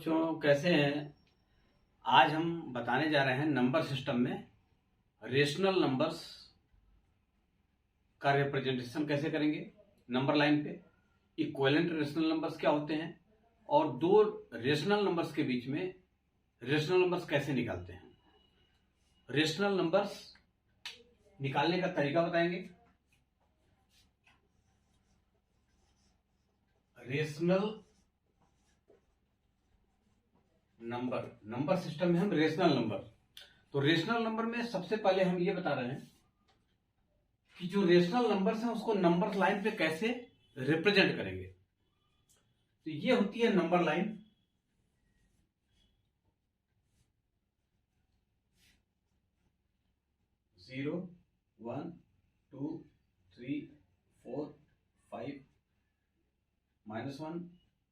बच्चों, कैसे हैं। आज हम बताने जा रहे हैं नंबर सिस्टम में रेशनल नंबर्स का रिप्रेजेंटेशन कैसे करेंगे। नंबर लाइन पे इक्विवेलेंट रेशनल नंबर्स क्या होते हैं और दो रेशनल नंबर्स के बीच में रेशनल नंबर्स कैसे निकालते हैं। रेशनल नंबर्स निकालने का तरीका बताएंगे। रेशनल नंबर सिस्टम में हम रेशनल नंबर, तो रेशनल नंबर में सबसे पहले हम ये बता रहे हैं कि जो रेशनल नंबर्स हैं उसको नंबर लाइन पे कैसे रिप्रेजेंट करेंगे। तो ये होती है नंबर लाइन। जीरो, 1, 2, 3, 4, 5, -1,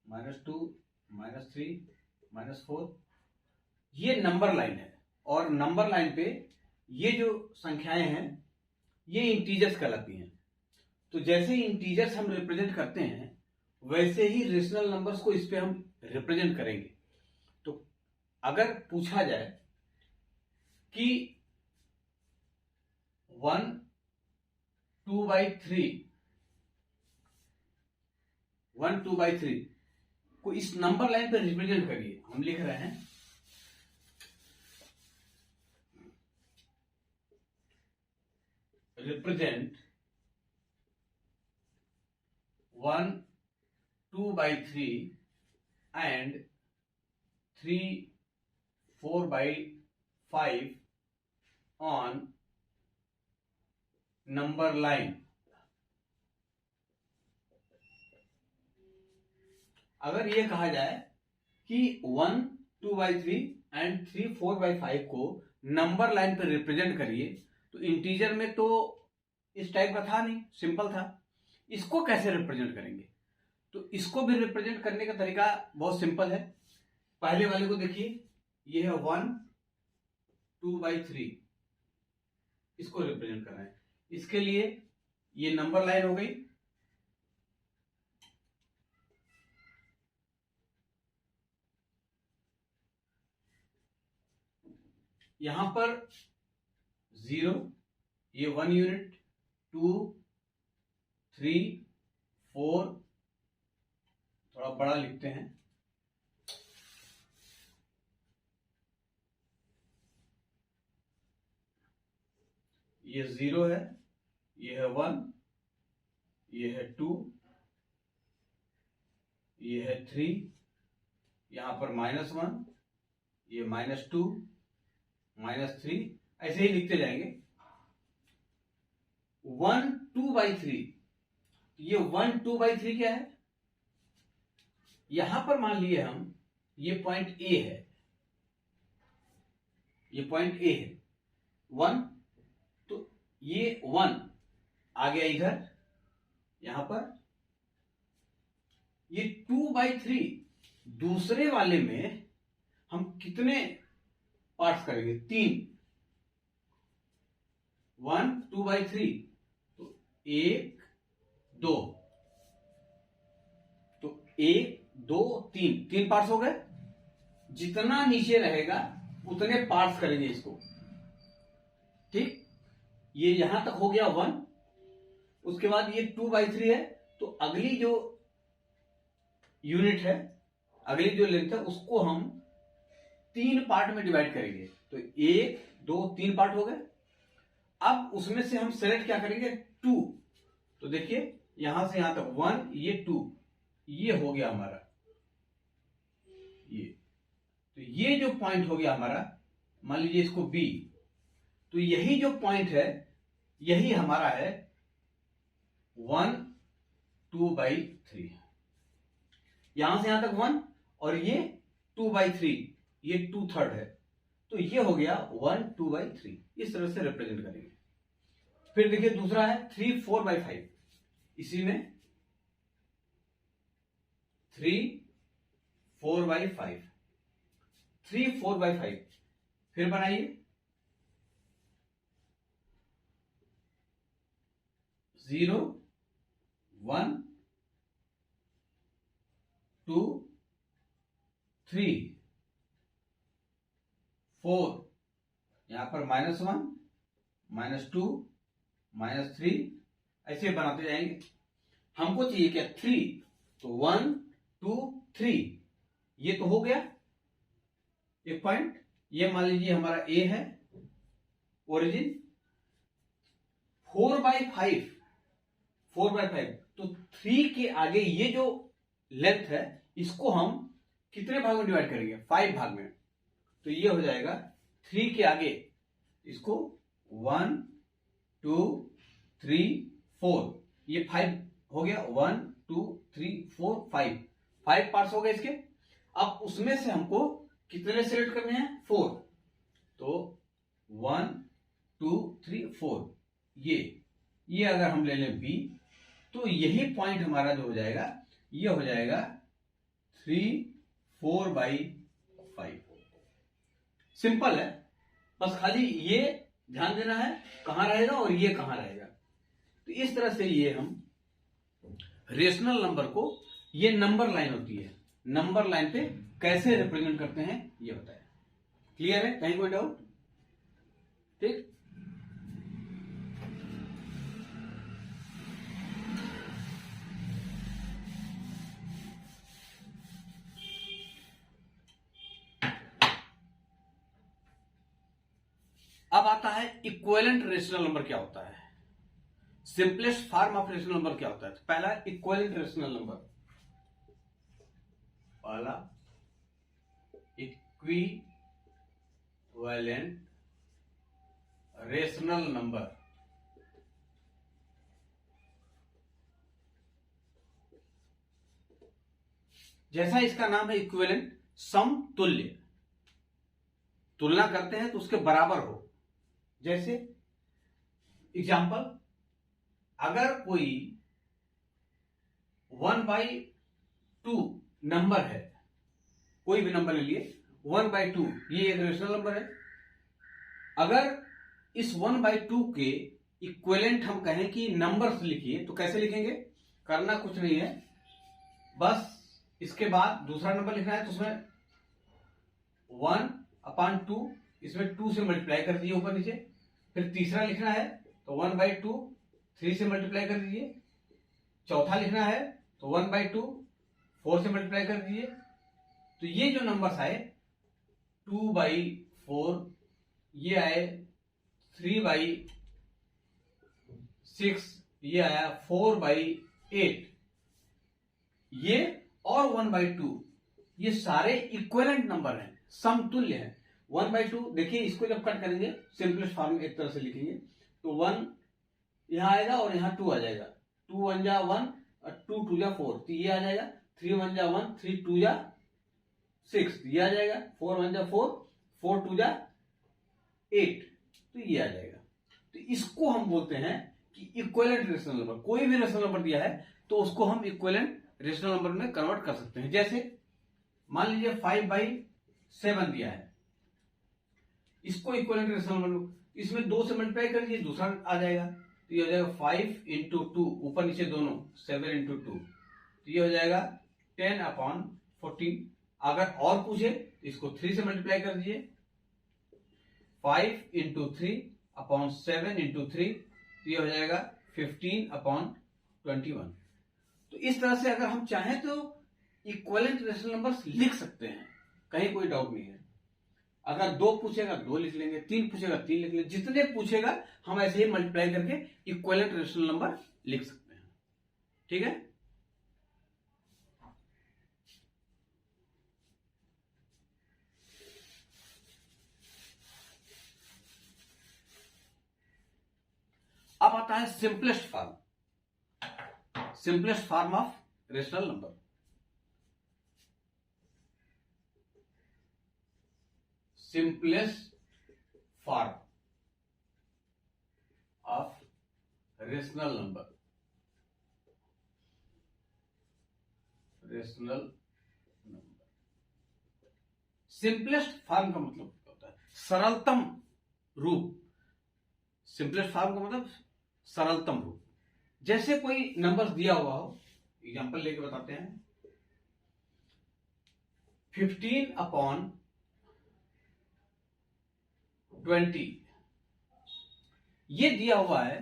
-2, -3, -4, ये नंबर लाइन है। और नंबर लाइन पे ये जो संख्याएं हैं ये इंटीजर्स कहलाती हैं। तो जैसे इंटीजर्स हम रिप्रेजेंट करते हैं वैसे ही रेशनल नंबर्स को इस पे हम रिप्रेजेंट करेंगे। तो अगर पूछा जाए कि 1 2/3 को इस नंबर लाइन पे रिप्रेजेंट करिए, हम लिख रहे हैं represent 1 2/3 and 3 4/5 on number line। अगर ये कहा जाए कि 1 2/3 एंड 3 4/5 को नंबर लाइन पर रिप्रेजेंट करिए, तो इंटीजर में तो इस टाइप का था नहीं, सिंपल था। इसको कैसे रिप्रेजेंट करेंगे? तो इसको भी रिप्रेजेंट करने का तरीका बहुत सिंपल है। पहले वाले को देखिए, ये है 1 2/3, इसको रिप्रेजेंट कर रहे हैं। इसके लिए ये नंबर लाइन हो गई। यहां पर 0, ये 1 यूनिट, 2 3 4, थोड़ा बड़ा लिखते हैं, ये 0 है, ये है 1, ये है 2, ये है 3, यहां पर -1, ये -2, -3, ऐसे ही लिखते जाएंगे। 1 2/3, ये 1 2/3 क्या है? यहां पर मान लिए हम ये पॉइंट ए है, ये पॉइंट ए है 1, तो ये 1 आ गया इधर, यहां पर ये 2/3। दूसरे वाले में हम कितने पार्ट्स करेंगे? 3। 1 2/3, तो 1 2, तो 1 2 3 पार्ट्स हो गए। जितना नीचे रहेगा उतने पार्ट्स करेंगे इसको, ठीक। ये यहां तक हो गया 1, उसके बाद ये 2/3 है, तो अगली जो यूनिट है, अगली जो लेंथ है, उसको हम 3 पार्ट में डिवाइड करेंगे। तो 1 2 3 पार्ट हो गए। अब उसमें से हम सेलेक्ट क्या करेंगे? 2। तो देखिए यहां से यहां तक 1, ये 2, ये हो गया हमारा, ये। तो ये जो पॉइंट हो गया हमारा, मान लीजिए इसको B, तो यही जो पॉइंट है यही हमारा है 1 2/3। यहां से यहां तक 1 और ये 2/3, ये 2/3 है, तो ये हो गया 1 2/3। इस तरह से रिप्रेजेंट करेंगे। फिर देखिए दूसरा है 3 4/5, इसी में 3 4/5, 3 4/5, फिर बनाइए 0 1 2 3 4, यहां पर -1 -2 -3 ऐसे बनाते जाएंगे। हमको चाहिए क्या 3, तो 1 2 3 ये तो हो गया एक पॉइंट। ये मान लीजिए हमारा ए है ओरिजिन। 4/5 तो 3 के आगे ये जो लेंथ है इसको हम कितने भाग में डिवाइड करेंगे? 5 भाग में। तो ये हो जाएगा 3 के आगे इसको 1 2 3 4, ये 5 हो गया। 1 2 3 4 5 पार्ट्स हो गए इसके। अब उसमें से हमको कितने सिलेक्ट करने हैं? 4। तो 1 2 3 4 ये अगर हम ले लें बी, तो यही पॉइंट हमारा जो हो जाएगा ये हो जाएगा 3 4/5। सिंपल है, बस खाली ये ध्यान देना है कहां रहेगा और ये कहां रहेगा। तो इस तरह से ये हम रेशनल नंबर को, ये नंबर लाइन होती है, नंबर लाइन पे कैसे रिप्रेजेंट करते हैं ये बताया। क्लियर है? कहीं कोई डाउट? ठीक। अब आता है इक्विवेलेंट रेशनल नंबर क्या होता है, simplest form of rational number क्या होता है। तो पहला इक्विवेलेंट रेशनल नंबर, पहला इक्विवेलेंट रेशनल नंबर। जैसा इसका नाम है इक्विवेलेंट, समतुल्य, तुलना करते हैं तो उसके बराबर हो। जैसे एग्जाम्पल, अगर कोई 1/2 नंबर है, कोई भी नंबर ले लिए 1/2, ये एक रेशनल नंबर है। अगर इस 1/2 के इक्विवेलेंट हम कहें कि नंबर्स लिखिए, तो कैसे लिखेंगे? करना कुछ नहीं है, बस इसके बाद दूसरा नंबर लिखना है, तो उसमें 1/2, इसमें 2 से मल्टीप्लाई कर दीजिए ऊपर नीचे। फिर तीसरा लिखना है तो 1/2 3 से मल्टीप्लाई कर दीजिए। चौथा लिखना है तो 1/2 4 से मल्टीप्लाई कर दीजिए। तो ये जो नंबर्स आए 2/4, ये आए 3/6, ये आया 4/8, ये और 1/2, ये सारे इक्विवेलेंट नंबर हैं, समतुल्य हैं। 1/2 देखिए, इसको जब कट करेंगे सिंपलेस्ट फॉर्म में एक तरह से लिखेंगे तो 1 यहां आएगा और यहां 2 आ जाएगा। 2 1 जा 1 और 2 2 जा 4, तो ये आ जाएगा। 3 1 जा 1, 3 2 जा 6, ये आ जाएगा। 4 1 जा 4, 4 2 जा 8, तो ये आ जाएगा। तो इसको हम बोलते हैं कि इक्विवेलेंट रेशनल नंबर। कोई भी रेशनल नंबर दिया है तो उसको हम इक्विवेलेंट रेशनल नंबर में कन्वर्ट कर सकते हैं। जैसे मान लीजिए 5/7 दिया है, इसको इक्विवेलेंट रेशनल नंबर, इसमें 2 से मल्टीप्लाई कर दीजिए, दूसरा आ जाएगा। तो ये हो जाएगा 5 × 2, ऊपर नीचे दोनों 7 × 2, तो ये हो जाएगा 10/14। अगर और पूछे तो इसको 3 से मल्टीप्लाई कर दीजिए, 5 × 3/7 × 3, तो ये हो जाएगा 15/21। तो इस तरह से अगर हम चाहें तो इक्विवेलेंट रेशनल नंबर्स लिख सकते हैं, कहीं कोई डाउट नहीं है। अगर 2 पूछेगा 2 लिख लेंगे, 3 पूछेगा 3 लिख लेंगे, जितने पूछेगा हम ऐसे ही मल्टीप्लाई करके इक्विवेलेंट रेशनल नंबर लिख सकते हैं। ठीक है। अब आता है simplest form of rational number. Simplest form of rational number. Simplest form का मतलब होता है सरलतम रूप। सिंपलेस्ट फॉर्म का मतलब सरलतम रूप। जैसे कोई नंबर्स दिया हुआ हो, एग्जांपल लेके बताते हैं। 15/20 ये दिया हुआ है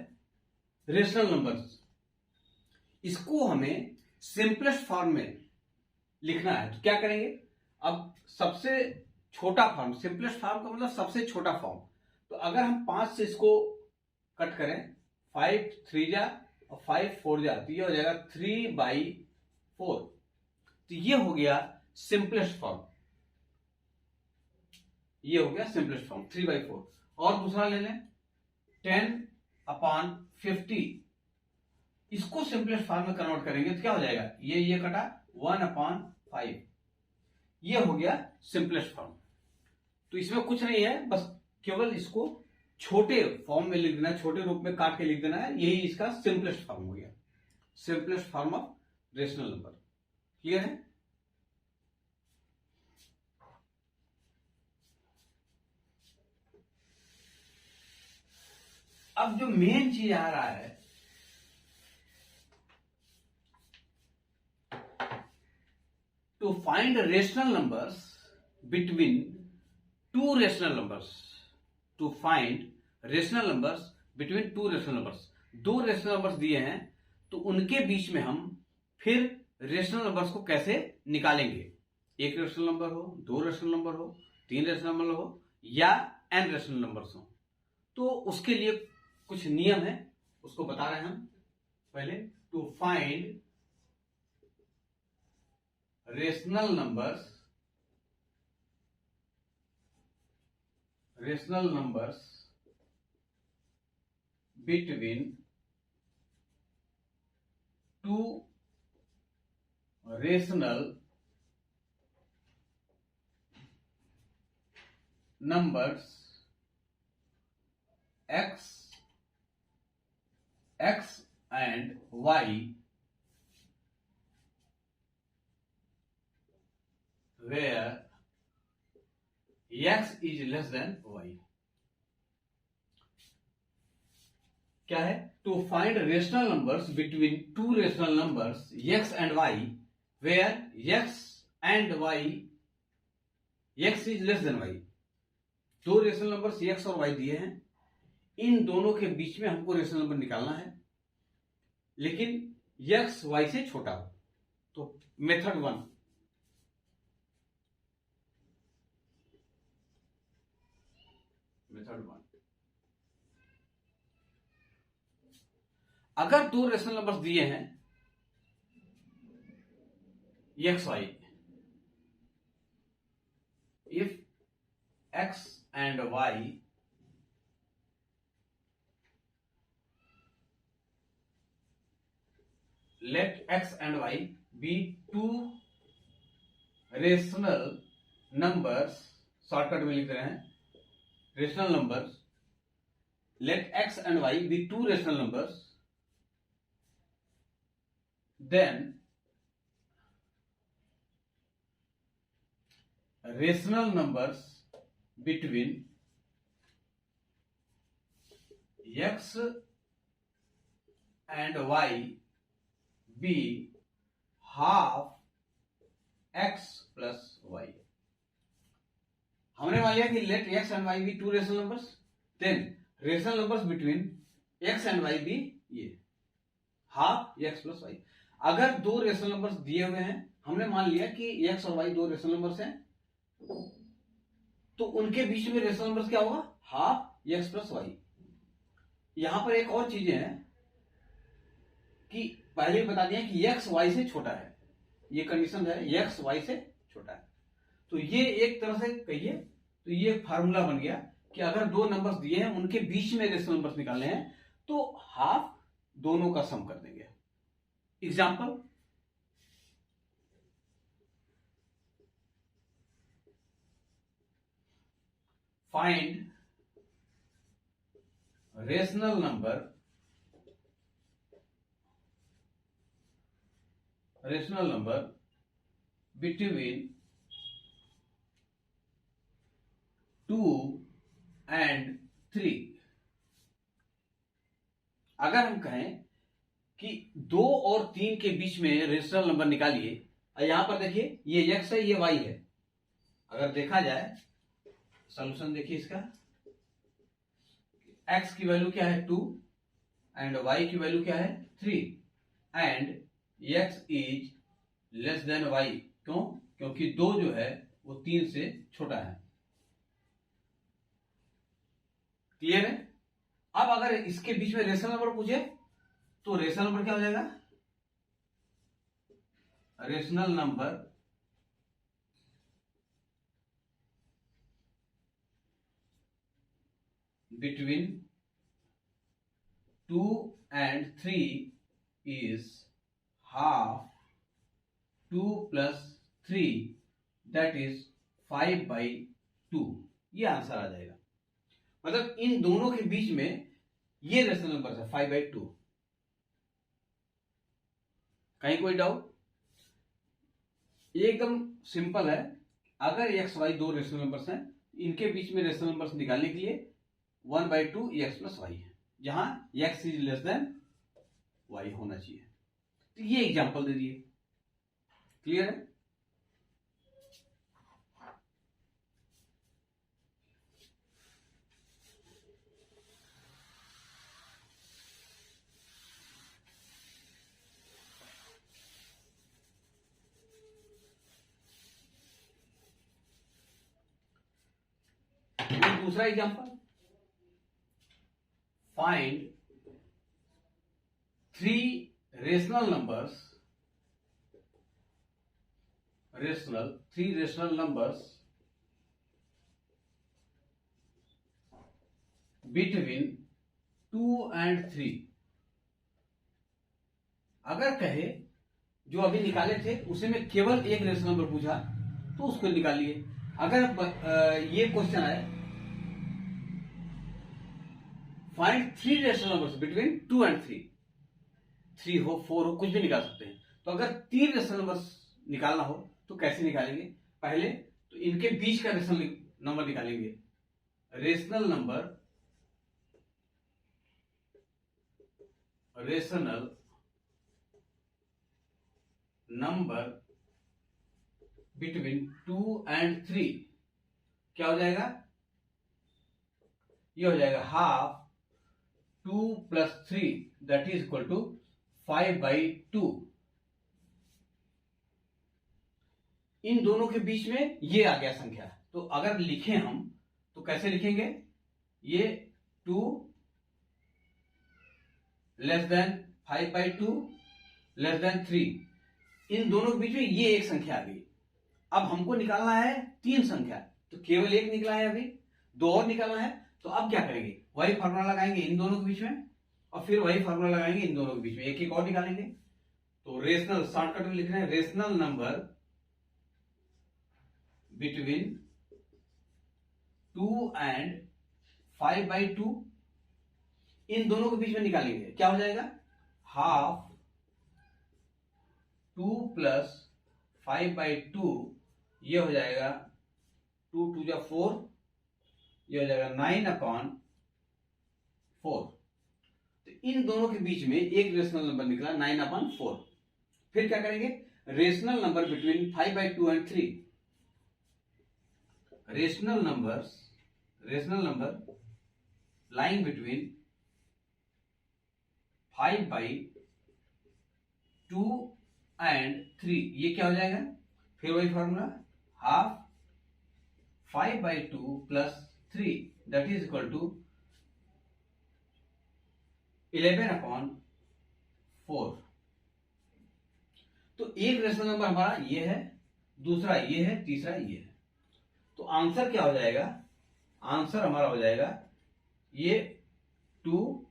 रेशनल नंबर्स। इसको हमें सिंपलेस्ट फॉर्म में लिखना है। तो क्या करेंगे, अब सबसे छोटा फॉर्म, सिंपलेस्ट फॉर्म का मतलब सबसे छोटा फॉर्म। तो अगर हम 5 से इसको कट करें, 5 3 जा और 5 4 जा, तो ये हो जाएगा 3/4। तो ये हो गया सिंपलेस्ट फॉर्म, ये हो गया सिंपलेस्ट फॉर्म 3/4। और दूसरा ले लें 10/50, इसको सिंपलेस्ट फॉर्म में कन्वर्ट करेंगे तो क्या हो जाएगा, ये कटा 1/5, ये हो गया सिंपलेस्ट फॉर्म। तो इसमें कुछ नहीं है, बस केवल इसको छोटे फॉर्म में लिख देना है, छोटे रूप में काट के लिख देना है, यही इसका सिंपलेस्ट फॉर्म हो गया, simplest form of rational number. Clear है? अब जो मेन चीज आ रहा है, to find rational numbers between two rational numbers, to find rational numbers between two rational numbers, दो रेशनल नंबर्स दिए हैं तो उनके बीच में हम फिर रेशनल नंबर्स को कैसे निकालेंगे। एक रेशनल नंबर हो, दो रेशनल नंबर हो, तीन रेशनल नंबर हो या n रेशनल नंबर्स हो, तो उसके लिए कुछ नियम है, उसको बता रहे हैं हम। पहले to find rational numbers between two rational numbers x and y where x is less than y। क्या है, to find rational numbers between two rational numbers x and y where x and y x is less than y। दो rational numbers x और y दिए हैं, इन दोनों के बीच में हमको रेशनल नंबर निकालना है, लेकिन x y से छोटा हो। तो मेथड 1, अगर दो रेशनल नंबर्स दिए हैं x y, if x and y let x and y be two rational numbers, shortcut में लिख रहे हैं rational numbers, let x and y be two rational numbers, then rational numbers between x and y be half x plus y। हमने मान लिया कि let x and y be two rational numbers, then rational numbers between x and y be ये half x plus y। अगर दो rational numbers दिए हुए हैं, हमने मान लिया कि x और y दो रेशनल नंबर्स हैं, तो उनके बीच में रेशनल नंबर्स क्या होगा, हाफ x प्लस y। यहां पर एक और चीजें हैं कि पहले बता दिया कि x y से छोटा है, ये कंडीशन है, x y से छोटा है। तो ये एक तरह से कहिए तो ये फार्मूला बन गया कि अगर दो नंबर्स दिए हैं उनके बीच में रेशनल नंबर्स निकालने हैं तो हाफ दोनों का सम कर देंगे। Example, find rational number between 2 and 3। अगर हम कहें कि 2 और 3 के बीच में रेशनल नंबर निकालिए, यहां पर देखिए ये x है, ये y है, अगर देखा जाए सॉल्यूशन देखिए इसका, x की वैल्यू क्या है 2 एंड y की वैल्यू क्या है 3 and x is less than y। क्यों? क्योंकि 2 जो है वो 3 से छोटा है। क्लियर है? अब अगर इसके बीच में रेशनल नंबर पूछे तो रेशनल नंबर क्या हो जाएगा? Rational number between 2 and 3 is half 2 plus 3 that is 5/2। ये आंसर आ जाएगा। मतलब इन दोनों के बीच में ये रेशनल नंबर है 5/2। कहीं कोई डाउट? एकदम सिंपल है। अगर एक्स वाई दो रेशनल नंबर्स हैं, इनके बीच में रेशनल नंबर्स निकालने के लिए 1/2 एक्स प्लस वाई है, जहां x is less than y होना चाहिए। तो ये एग्जांपल दे दिए। क्लियर है? दूसरा example, find 3 rational numbers between 2 and 3। अगर कहे जो अभी निकाले थे उसे में केवल एक रेशनल नंबर पूछा तो उसको निकालिए। अगर ये क्वेश्चन है find 3 rational numbers between 2 and 3, 3 हो 4 हो कुछ भी निकाल सकते हैं। तो अगर 3 रेशनल नंबर्स निकालना हो तो कैसे निकालेंगे? पहले तो इनके बीच का रेशनल नंबर निकालेंगे। रेशनल नंबर बिटवीन 2 and 3 क्या हो जाएगा? ये हो जाएगा half 2 plus 3 that is equal to 5/2। इन दोनों के बीच में ये आ गया संख्या। तो अगर लिखें हम तो कैसे लिखेंगे? ये 2 लेस देन 5/2 लेस देन 3, इन दोनों के बीच में ये एक संख्या आ गई। अब हमको निकालना है 3 संख्या, तो केवल एक निकला है, अभी 2 और निकालना है। तो अब क्या करेंगे? वही फार्मूला लगाएंगे इन दोनों के बीच में और फिर वही फार्मूला लगाएंगे इन दोनों के बीच में, एक एक और निकालेंगे। तो रेशनल शॉर्टकट में लिख रहे हैं रेशनल नंबर बिटवीन 2 and 5/2, इन दोनों के बीच में निकालेंगे। क्या हो जाएगा? हाफ 2 plus 5/2, ये हो जाएगा 2 2 जा 4, ये हो जाएगा 9/4। तो इन दोनों के बीच में एक रेशनल नंबर निकला 9/4। फिर क्या करेंगे? Rational number between 5/2 and 3, rational number lying between 5/2 and 3, ये क्या हो जाएगा? फिर वही formula, half 5/2 plus 3 that is equal to 11/4। तो एक रेशनल नंबर हमारा ये है, दूसरा ये है, तीसरा ये है। तो आंसर क्या हो जाएगा? आंसर हमारा हो जाएगा ये 2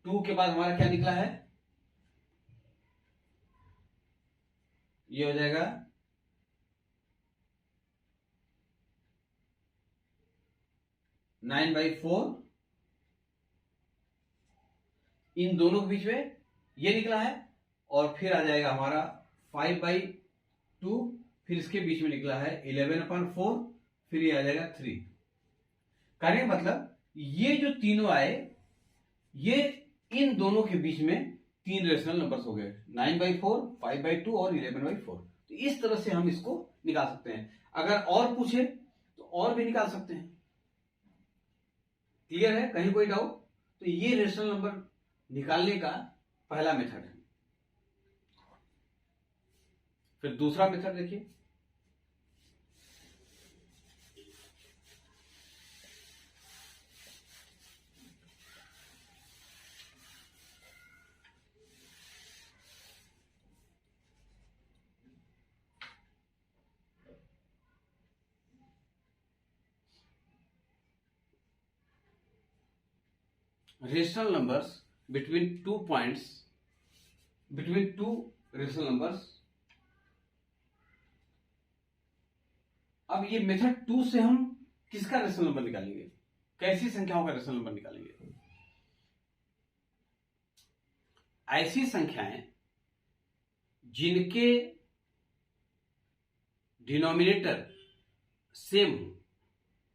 के बाद हमारा क्या निकला है? ये हो जाएगा 9/4, इन दोनों के बीच में ये निकला है, और फिर आ जाएगा हमारा 5/2, फिर इसके बीच में निकला है 11/4, फिर ये आ जाएगा 3। कहने का मतलब ये जो तीनों आए ये इन दोनों के बीच में 3 रेशनल नंबर्स हो गए, 9/4, 5/2 और 11/4। तो इस तरह से हम इसको निकाल सकते हैं। अगर और पूछे तो और भी निकाल सकते हैं। क्लियर है? कहीं कोई डाउट? तो ये रेशनल नंबर निकालने का पहला मेथड है। फिर दूसरा मेथड देखिए, rational numbers between two points, between two rational numbers. अब ये मेथड 2 से हम किसका रेशनल नंबर निकालेंगे? कैसी संख्याओं का रेशनल नंबर निकालेंगे? ऐसी संख्याएं जिनके डिनोमिनेटर सेम हो,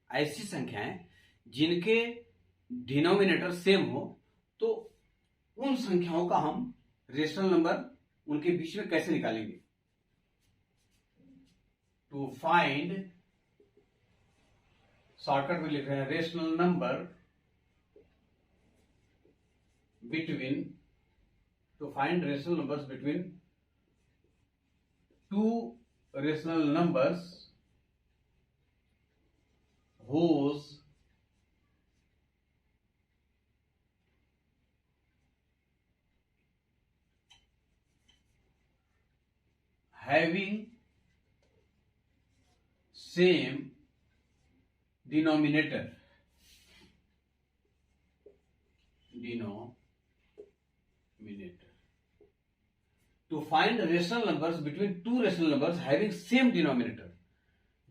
ऐसी संख्याएं जिनके डिनोमिनेटर सेम हो, तो उन संख्याओं का हम रेशनल नंबर उनके बीच में कैसे निकालेंगे? टू फाइंड, शॉर्टकट में लिख रहे हैं, rational number between, to find rational numbers between two rational numbers whose having same denominator, to find rational numbers between two rational numbers having same denominator,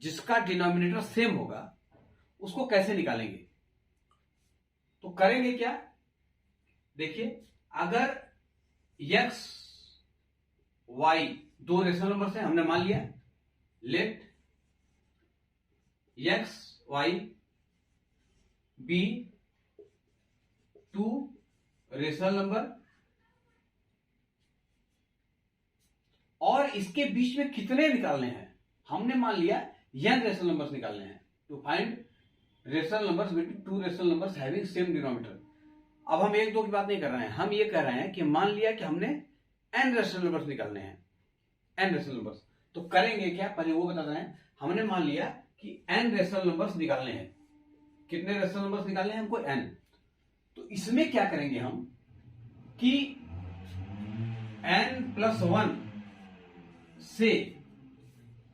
जिसका denominator same होगा उसको कैसे निकालेंगे? तो करेंगे क्या? देखिए, अगर x y दो रेशनल नंबर है, हमने मान लिया, let x y be two rational number, और इसके बीच में कितने निकालने हैं? हमने मान लिया n रेशनल नंबर्स निकालने हैं। To find rational numbers between two rational numbers having same denominator. अब हम एक दो की बात नहीं कर रहे हैं, हम ये कह रहे हैं कि मान लिया कि हमने n रेशनल नंबर्स निकालने हैं, n रेशनल नंबर्स। तो करेंगे क्या, पहले वो बता रहे हैं। हमने मान लिया कि n रेशनल नंबर्स निकालने हैं। कितने रेशनल नंबर्स निकालने हैं हमको? n। तो इसमें क्या करेंगे हम कि n+1 से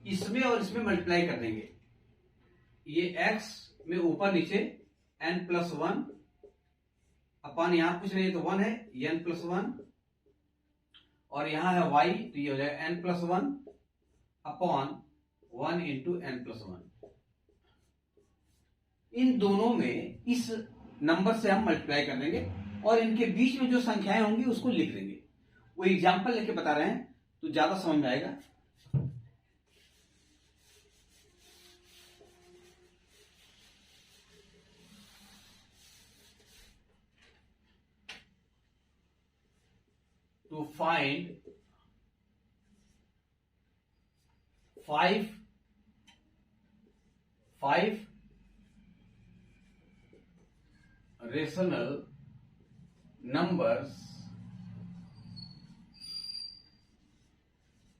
इसमें और इसमें मल्टीप्लाई कर देंगे। ये x में ऊपर नीचे n+1 अपन, यहां कुछ नहीं तो 1 है, n+1, और यहां है y, तो ये हो जाएगा n+1 अपॉन 1 इंटू n+1। इन दोनों में इस नंबर से हम मल्टीप्लाई कर देंगे और इनके बीच में जो संख्याएं होंगी उसको लिख देंगे। वो एग्जाम्पल लेके बता रहे हैं तो ज्यादा समझ में आएगा। To find 5 rational numbers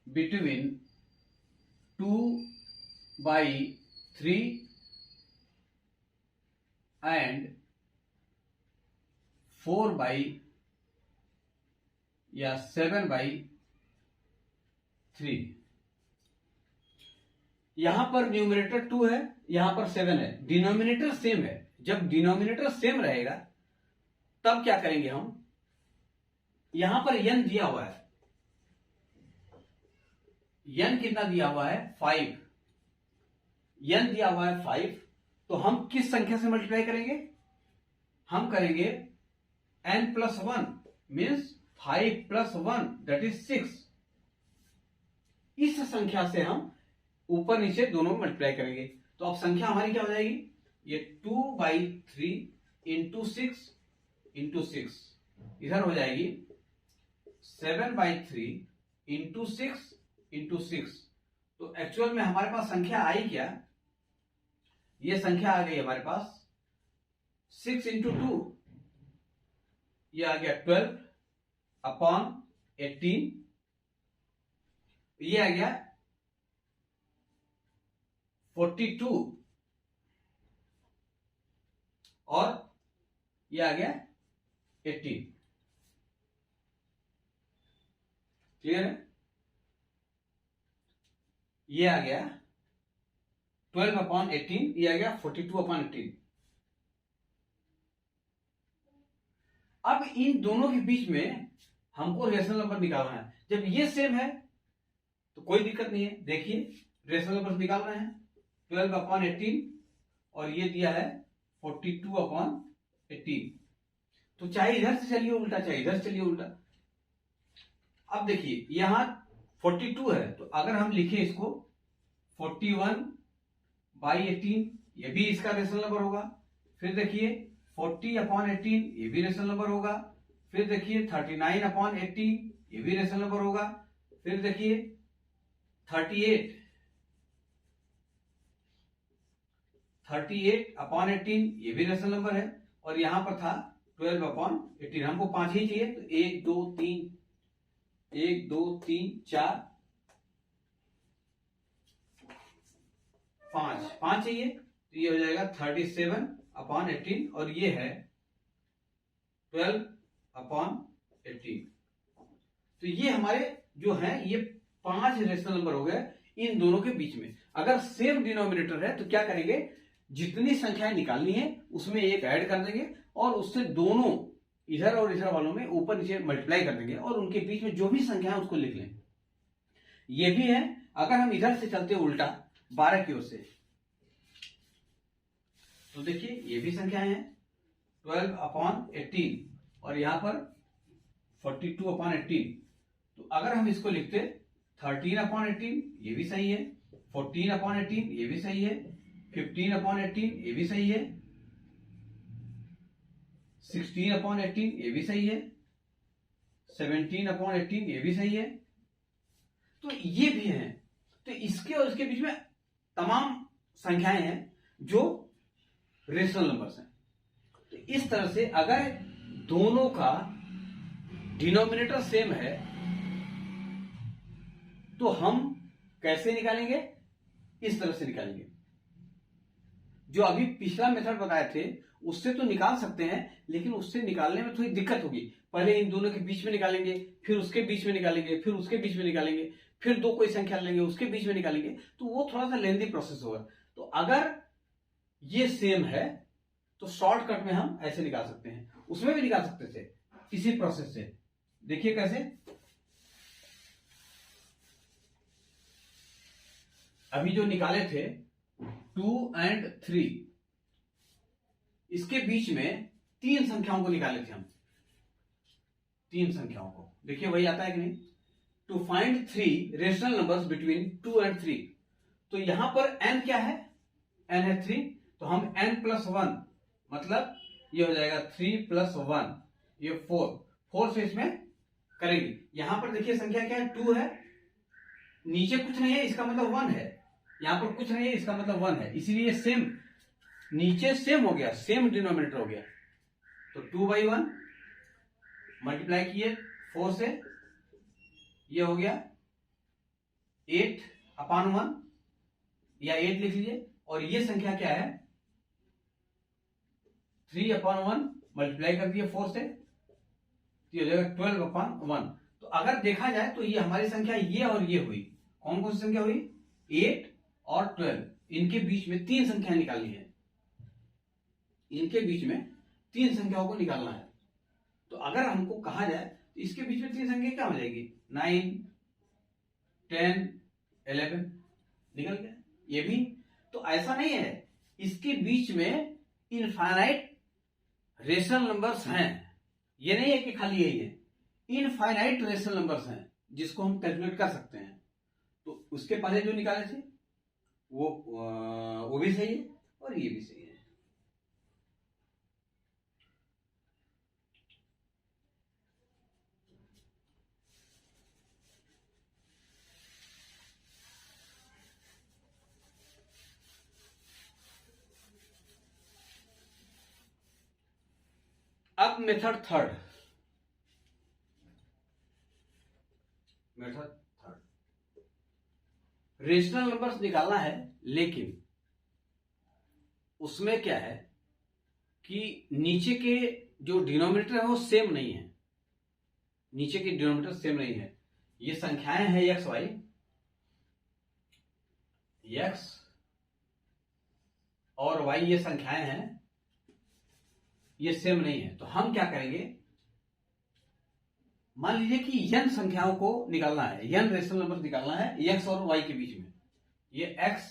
between 2/3 and 7/3। यहां पर न्यूमरेटर 2 है, यहां पर 7 है, डिनोमिनेटर सेम है। जब डिनोमिनेटर सेम रहेगा तब क्या करेंगे हम? यहां पर n दिया हुआ है, n कितना दिया हुआ है? 5। n दिया हुआ है 5, तो हम किस संख्या से मल्टीप्लाई करेंगे? हम करेंगे n+1 मीन्स 5 + 1 दैट इज 6। इस संख्या से हम ऊपर नीचे दोनों मल्टीप्लाई करेंगे। तो अब संख्या हमारी क्या हो जाएगी? ये 2/3 इंटू 6 इंटू 6, इधर हो जाएगी 7/3 इंटू 6 इंटू 6। तो एक्चुअल में हमारे पास संख्या आई क्या, ये संख्या आ गई हमारे पास 6 इंटू 2, ये आ गया 12 अपॉन 18, ये आ गया 42 और ये आ गया 18। क्लियर है? ये आ गया 12 अपॉन 18, ये आ गया 42 अपॉन 18। अब इन दोनों के बीच में हमको रेशनल नंबर निकालना है। जब ये सेम है तो कोई दिक्कत नहीं है। देखिए रेशनल नंबर निकालना है 12 अपॉन 18 और ये दिया है 42 अपॉन 18। तो चाहे इधर से चलिए उल्टा, चाहे इधर से चलिए उल्टा। अब देखिए यहां 42 है, तो अगर हम लिखें इसको 41/18, ये भी इसका रेशनल नंबर होगा। फिर देखिए 40 अपॉन 18, ये भी रेशनल नंबर होगा। फिर देखिए 39 अपॉन 18, ये भी रेशनल नंबर होगा। फिर देखिए 38 अपॉन 18, ये भी रेशनल नंबर है। और यहां पर था 12 अपॉन 18। हमको 5 ही चाहिए, तो 1 2 3 4 5 चाहिए, तो ये हो जाएगा 37 अपॉन 18 और ये है 12 अपॉन 18। तो ये हमारे जो है ये 5 रेशनल नंबर हो गए इन दोनों के बीच में। अगर सेम डिनोमिनेटर है तो क्या करेंगे, जितनी संख्याएं निकालनी है उसमें एक ऐड कर देंगे और उससे दोनों इधर और इधर वालों में ऊपर नीचे मल्टीप्लाई कर देंगे और उनके बीच में जो भी संख्या है उसको लिख लें। ये भी है। अगर हम इधर से चलते उल्टा 12 की ओर से, तो देखिए ये भी संख्याएं हैं 12 अपॉन 18 और यहां पर 42 अपॉन 18। तो अगर हम इसको लिखते 13 अपॉन 18, ये भी सही है। 14 अपॉन 18, ये भी सही है। 15 अपॉन 18, ये भी सही है। 16 अपॉन 18, ये भी सही है। 17 अपॉन 18, ये भी सही है। तो ये भी है। तो इसके और इसके बीच में तमाम संख्याएं हैं जो रेशनल नंबर्स हैं। तो इस तरह से अगर दोनों का डिनोमिनेटर सेम है तो हम कैसे निकालेंगे, इस तरह से निकालेंगे। जो अभी पिछला मेथड बताए थे उससे तो निकाल सकते हैं, लेकिन उससे निकालने में थोड़ी दिक्कत होगी। पहले इन दोनों के बीच में निकालेंगे, फिर उसके बीच में निकालेंगे, फिर उसके बीच में निकालेंगे, फिर दो कोई संख्या लेंगे उसके बीच में निकालेंगे, तो वो थोड़ा सा लेंदी प्रोसेस होगा। तो अगर ये सेम है तो शॉर्टकट में हम ऐसे निकाल सकते हैं। उसमें भी निकाल सकते थे इसी प्रोसेस से। देखिए कैसे, अभी जो निकाले थे 2 और 3, इसके बीच में 3 संख्याओं को निकाले थे हम। 3 संख्याओं को देखिए वही आता है कि नहीं। To find 3 rational numbers between 2 और 3। तो यहां पर n क्या है, n है 3, तो हम n+1 मतलब ये हो जाएगा 3+1, ये 4 से इसमें करेंगे। यहां पर देखिए संख्या क्या है, 2 है, नीचे कुछ नहीं है इसका मतलब 1 है, यहां पर कुछ नहीं है इसका मतलब 1 है, इसीलिए सेम नीचे सेम हो गया, सेम डिनोमिनेटर हो गया। तो 2/1 मल्टीप्लाई किए 4 से, ये हो गया 8/1 या 8 लिख लीजिए। और ये संख्या क्या है 3/1 मल्टीप्लाई कर दिए 4 से, ये हो जाएगा 12/1। तो अगर देखा जाए तो ये हमारी संख्या ये और ये हुई, कौन कौन सी संख्या हुई, 8 और 12। इनके बीच में 3 संख्या निकालनी है, इनके बीच में 3 संख्याओं को निकालना है। तो अगर हमको कहा जाए तो इसके बीच में 3 संख्या क्या हो जाएगी, 9, 10, 11 निकल गया। ये भी तो ऐसा नहीं है, इसके बीच में इनफाइनाइट रेशनल नंबर्स हैं। ये नहीं है कि खाली यही है, इनफाइनाइट रेशनल नंबर्स हैं जिसको हम कैलकुलेट कर सकते हैं। तो उसके पहले जो निकाले थे वो भी सही है और ये भी सही है। अब मेथड थर्ड, रेशनल नंबर्स निकालना है, लेकिन उसमें क्या है कि नीचे के जो डिनोमिनेटर है वो सेम नहीं है, नीचे के डिनोमिनेटर सेम नहीं है। ये संख्याएं हैं एक्स वाई, एक्स और वाई ये संख्याएं हैं, ये सेम नहीं है। तो हम क्या करेंगे, मान लीजिए कि n संख्याओं को निकालना है, n रेशनल नंबर निकालना है x और y के बीच में। ये x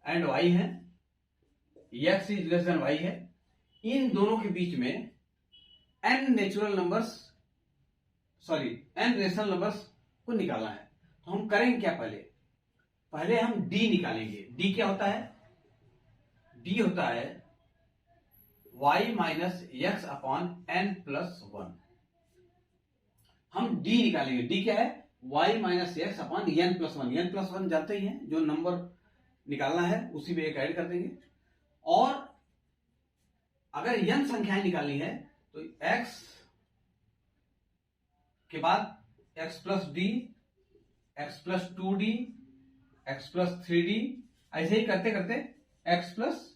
एंड y है, x is less than y है। इन दोनों के बीच में n natural numbers, sorry n rational numbers को निकालना है। तो हम करेंगे क्या, पहले हम d निकालेंगे। d क्या होता है, d होता है y minus x upon n plus 1। हम d निकालेंगे, d क्या है, y minus x upon n plus 1। n plus 1 जानते ही हैं, जो नंबर निकालना है उसी में एक ऐड कर देंगे। और अगर n संख्याएं निकालनी है तो x के बाद x plus D, x plus 2d, x plus 3d, ऐसे ही करते करते x प्लस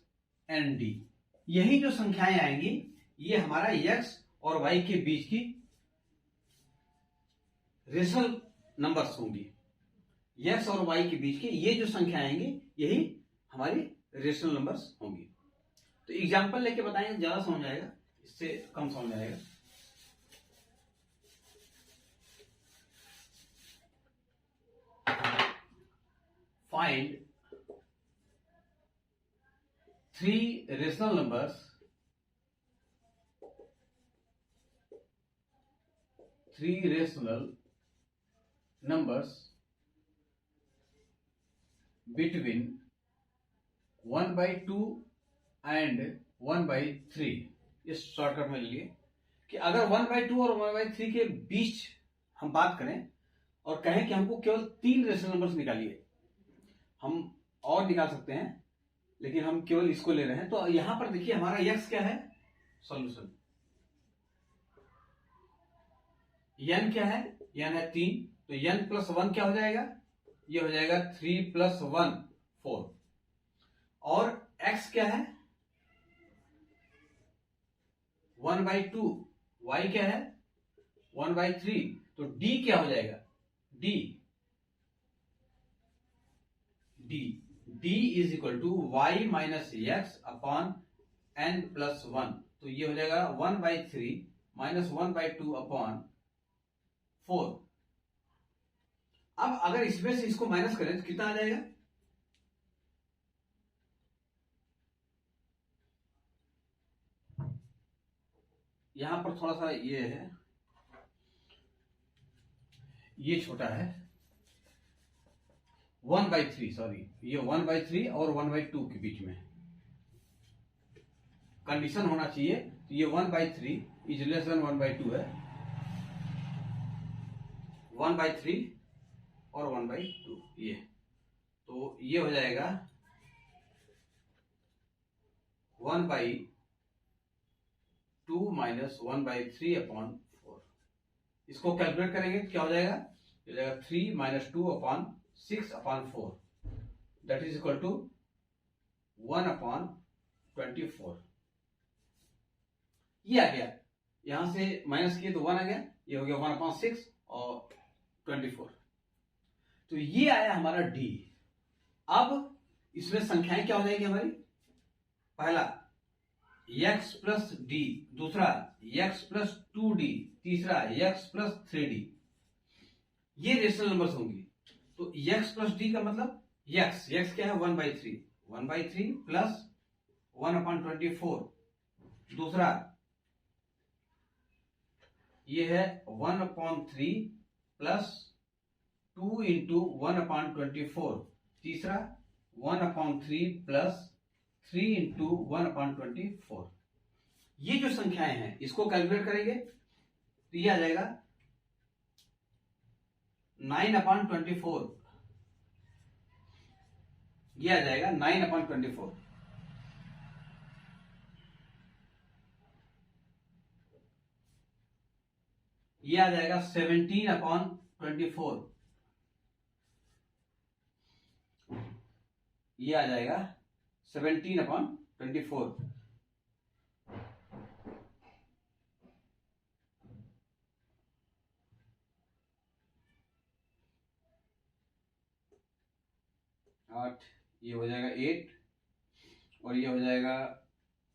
एन डी। यही जो संख्याएं आएंगी ये हमारा x और y के बीच की रेशनल नंबर्स होंगी। x और y के बीच की ये जो संख्याएं आएंगी यही हमारी रेशनल नंबर्स होंगी। तो एग्जांपल लेके बताएंगे, ज्यादा समझ आएगा, इससे कम समझ आएगा। Find 3 rational numbers, 3 rational numbers between 1/2 and 1/3। इस शॉर्टकट में लिए कि अगर 1/2 और 1/3 के बीच हम बात करें और कहें कि हमको केवल 3 रेशनल नंबर्स निकालिए, हम और निकाल सकते हैं लेकिन हम केवल इसको ले रहे हैं। तो यहां पर देखिए हमारा x क्या है, सॉल्यूशन n क्या है, n है 3, तो n प्लस 1 क्या हो जाएगा, ये हो जाएगा 3 प्लस 1 4। और x क्या है 1/2, y क्या है 1/3, तो d क्या हो जाएगा, d is equal to y minus x upon n plus 1। तो ये हो जाएगा 1/3 माइनस 1/2 अपॉन 4। अब अगर इसमें से इसको माइनस करें तो कितना आ जाएगा, यहां पर थोड़ा सा ये है, ये छोटा है 1/3, सॉरी ये 1/3 और 1/2 के बीच में कंडीशन होना चाहिए। तो ये 1/3 इज लेस देन 1/2 है, 1/3 और 1/2 ये, तो ये हो जाएगा 1/2 माइनस 1/3 अपॉन 4। इसको कैलकुलेट करेंगे क्या हो जाएगा, 3 minus 2 upon 6 upon 4, that is equal to 1/24। ये आ गया, यहां से माइनस किए तो 1 आ गया, ये हो गया 1/6 और 24। तो ये आया हमारा d। अब इसमें संख्याएं क्या हो जाएगी हमारी, पहला x प्लस डी, दूसरा x प्लस 2d, तीसरा x प्लस 3d, ये रेशनल नंबर्स होंगी। तो x प्लस d का मतलब x क्या है 1/3 प्लस 1/24, दूसरा ये है 1/3 प्लस 2 इंटू 1/24, तीसरा 1/3 प्लस 3 इंटू 1/24। ये जो संख्याएं हैं इसको कैलकुलेट करेंगे तो ये आ जाएगा 9/24, ये आ जाएगा 9/24। ये आ जाएगा 17/24। ये आ जाएगा 17/24। आठ, ये हो जाएगा 8, और ये हो जाएगा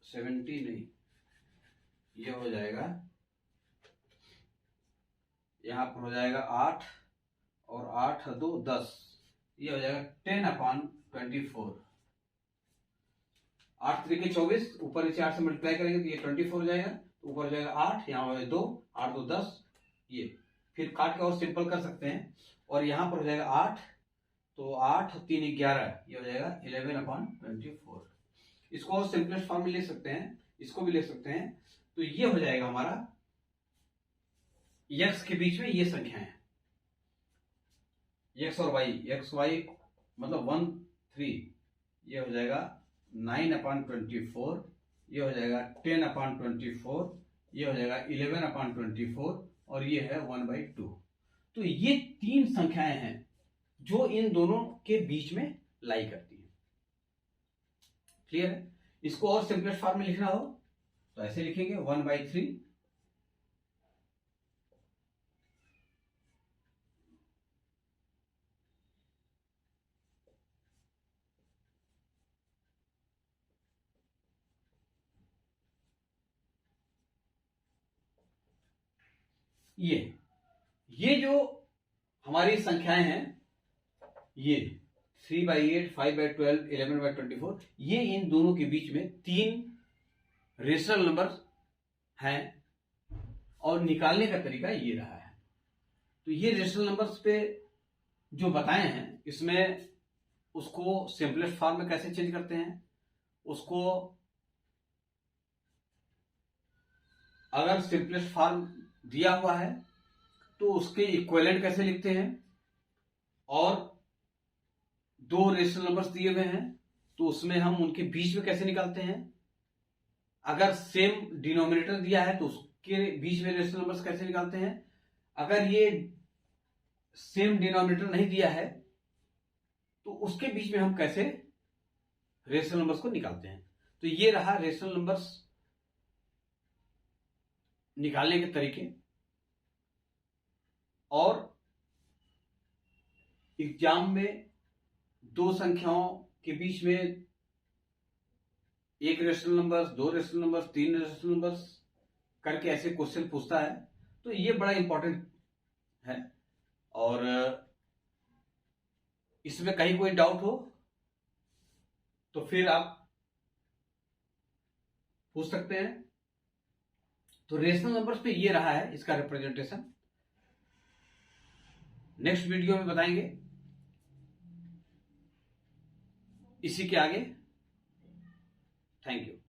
17 नहीं, ये हो जाएगा, यहाँ पर हो जाएगा 8, और 8 2 10, ये हो जाएगा 10/24। 8 3 के 24, ऊपर नीचे 8 से मल्टीप्लाई करेंगे तो ये 24 हो जाएगा, तो ऊपर हो जाएगा 8, यहाँ हो जाएगा 2, 8 2 10, ये फिर काट के और सिंपल कर सकते हैं, और यहाँ पर हो जाएगा 8, तो 8 3 11, ये हो जाएगा 11/24। इसको और सिंपलेस्ट फॉर्म में ले सकते हैं, इसको भी ले सकते हैं, तो ये हो जाएगा हमारा x के बीच में ये संख्याएं हैं, x और y मतलब 1 3, ये हो जाएगा 9/24, ये हो जाएगा 10/24, ये हो जाएगा 11/24, और ये है 1/2। तो ये 3 संख्याएं हैं जो इन दोनों के बीच में लाई करती हैं। क्लियर है? इसको और सिंपलेस्ट फॉर्म में लिखना हो तो ऐसे लिखेंगे 1/3, ये जो हमारी संख्याएं हैं, ये 3/8, 5/12, 11/24, ये इन दोनों के बीच में 3 रेशनल नंबर हैं, और निकालने का तरीका ये रहा है। तो ये रेशनल नंबर्स पे जो बताए हैं, इसमें उसको सिंपलेस्ट फॉर्म में कैसे चेंज करते हैं, उसको अगर सिंपलेस्ट फॉर्म दिया हुआ है तो उसके इक्विवेलेंट कैसे लिखते हैं, और 2 रेशनल नंबर्स दिए हुए हैं तो उसमें हम उनके बीच में कैसे निकालते हैं, अगर सेम डिनोमिनेटर दिया है तो उसके बीच में रेशनल नंबर्स कैसे निकालते हैं, अगर ये सेम डिनोमिनेटर नहीं दिया है तो उसके बीच में हम कैसे रेशनल नंबर्स को निकालते हैं। तो ये रहा रेशनल नंबर्स निकालने के तरीके। और एग्जाम में 2 संख्याओं के बीच में 1 rational numbers, 2 rational numbers, 3 rational numbers करके ऐसे क्वेश्चन पूछता है, तो ये बड़ा इंपॉर्टेंट है। और इसमें कहीं कोई डाउट हो तो फिर आप पूछ सकते हैं। तो रेशनल नंबर्स पे ये रहा है इसका रिप्रेजेंटेशन। नेक्स्ट वीडियो में बताएंगे इसी के आगे। Thank you.